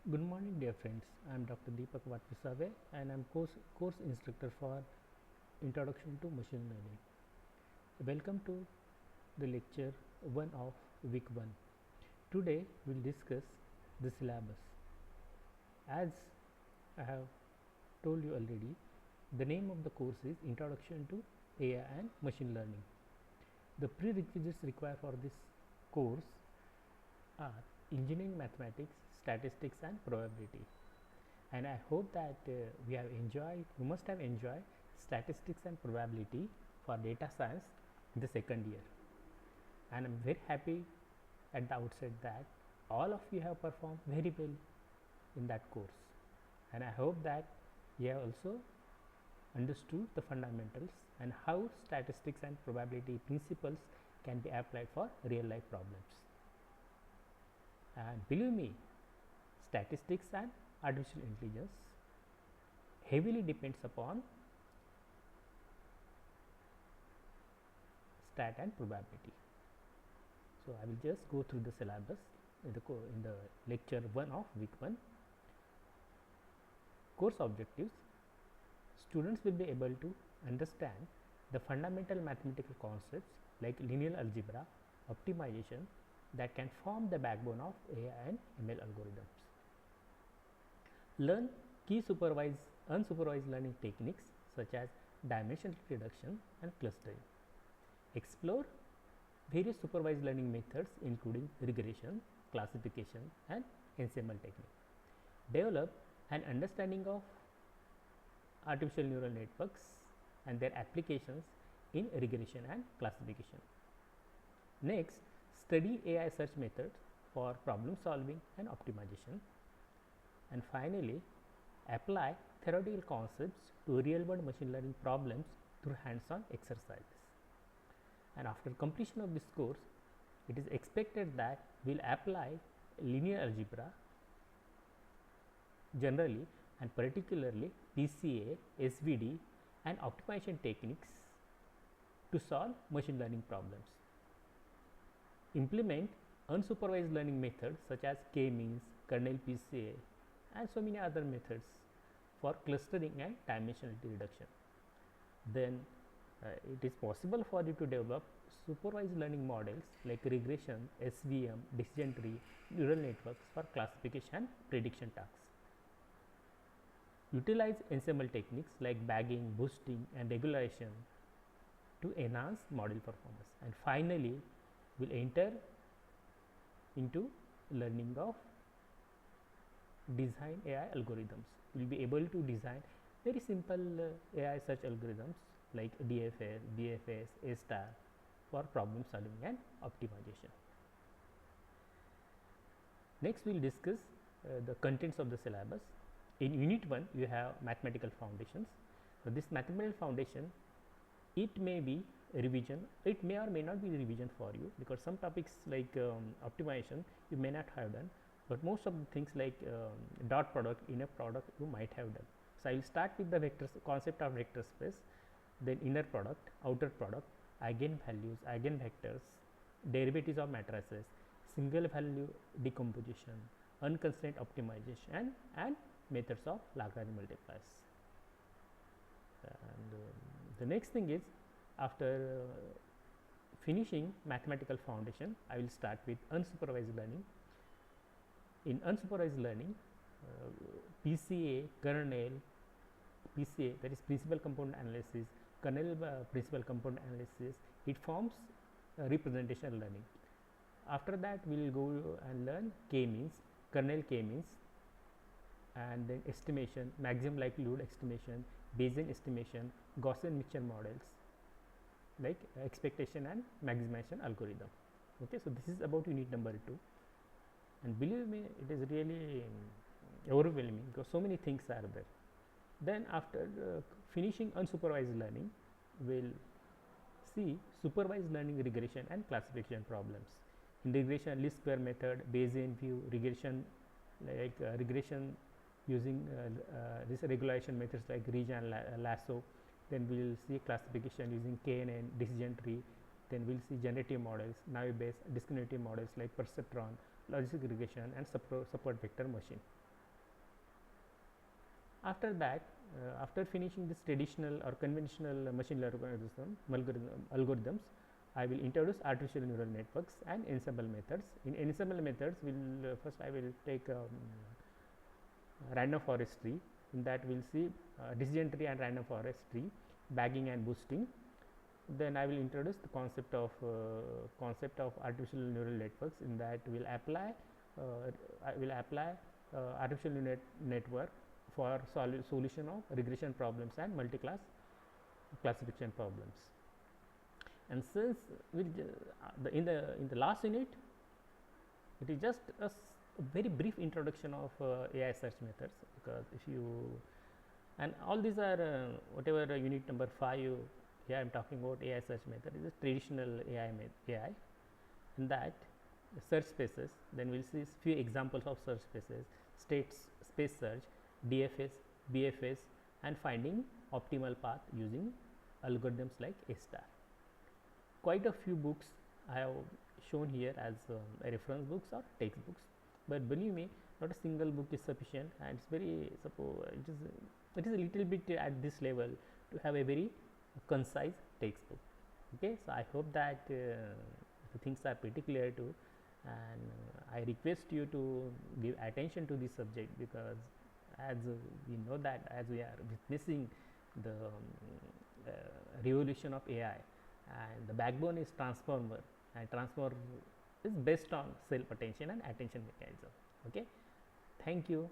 Good morning, dear friends. I am Dr. Deepak Vatpisave and I am course instructor for Introduction to Machine Learning. Welcome to the lecture 1 of week 1. Today we will discuss the syllabus. As I have told you already, the name of the course is Introduction to AI and Machine Learning. The prerequisites required for this course are engineering mathematics, statistics and probability, and I hope that you must have enjoyed statistics and probability for data science in the second year, and I'm very happy at the outset that all of you have performed very well in that course, and I hope that you have also understood the fundamentals and how statistics and probability principles can be applied for real life problems. And believe me, statistics and artificial intelligence heavily depends upon stat and probability. So I will just go through the syllabus in the lecture 1 of week 1. Course objectives: students will be able to understand the fundamental mathematical concepts like linear algebra, optimization that can form the backbone of AI and ML algorithms. Learn key unsupervised learning techniques such as dimensional reduction and clustering. Explore various supervised learning methods including regression, classification and AIML technique. Develop an understanding of artificial neural networks and their applications in regression and classification. Next, study AI search methods for problem solving and optimization. And finally, apply theoretical concepts to real world machine learning problems through hands-on exercises. And after completion of this course, it is expected that we will apply linear algebra generally and particularly PCA, SVD and optimization techniques to solve machine learning problems. Implement unsupervised learning methods such as K-means, kernel PCA and so many other methods for clustering and dimensionality reduction. Then it is possible for you to develop supervised learning models like regression, SVM, decision tree, neural networks for classification and prediction tasks. Utilize ensemble techniques like bagging, boosting and regularization to enhance model performance. And finally, we'll enter into learning of design AI algorithms. We'll be able to design very simple AI search algorithms like DFS, BFS, A-star for problem solving and optimization. Next, we'll discuss the contents of the syllabus. In Unit 1, you have mathematical foundations. So this mathematical foundation, it may be a revision, it may or may not be a revision for you, because some topics like optimization you may not have done, but most of the things like dot product, inner product you might have done. So I will start with the vectors, concept of vector space, then inner product, outer product, eigenvalues, eigenvectors, derivatives of matrices, single value decomposition, unconstrained optimization and methods of Lagrange multipliers. And the next thing is, after finishing mathematical foundation, I will start with unsupervised learning. In unsupervised learning, PCA, kernel, PCA, that is principal component analysis, kernel principal component analysis, it forms representational learning. After that, we will go and learn K-means, kernel K-means, and then estimation, maximum likelihood estimation, Bayesian estimation, Gaussian mixture models like expectation and maximization algorithm. Okay, so this is about unit number 2, and believe me, it is really overwhelming because so many things are there. Then after finishing unsupervised learning, we'll see supervised learning regression and classification problems. In regression, least square method, Bayesian view, regression like regression using this regularization methods like ridge and lasso. Then we will see classification using KNN, decision tree. Then we will see generative models, naive based discriminative models like perceptron, logistic regression and support vector machine. After that, after finishing this traditional or conventional machine learning algorithms, I will introduce artificial neural networks and ensemble methods. In ensemble methods, first I will take random forest tree. In that we will see decision tree and random forest tree, bagging and boosting. Then I will introduce the concept of artificial neural networks. In that we will apply artificial neural network for solution of regression problems and multi-class classification problems. And since in the last unit, it is just a very brief introduction of AI search methods, because if you, and all these are whatever unit number 5 here I am talking about AI search method is a traditional AI. In that search spaces, then we will see few examples of search spaces: space search, DFS, BFS, and finding optimal path using algorithms like A star. Quite a few books I have shown here as reference books or textbooks, but believe me, not a single book is sufficient, and it's very it is a little bit at this level to have a very concise textbook. Okay, so I hope that the things are pretty clear too, and I request you to give attention to this subject, because as we know that as we are witnessing the revolution of AI, and the backbone is transformer, and transformer is based on self attention and attention mechanism. Okay, thank you.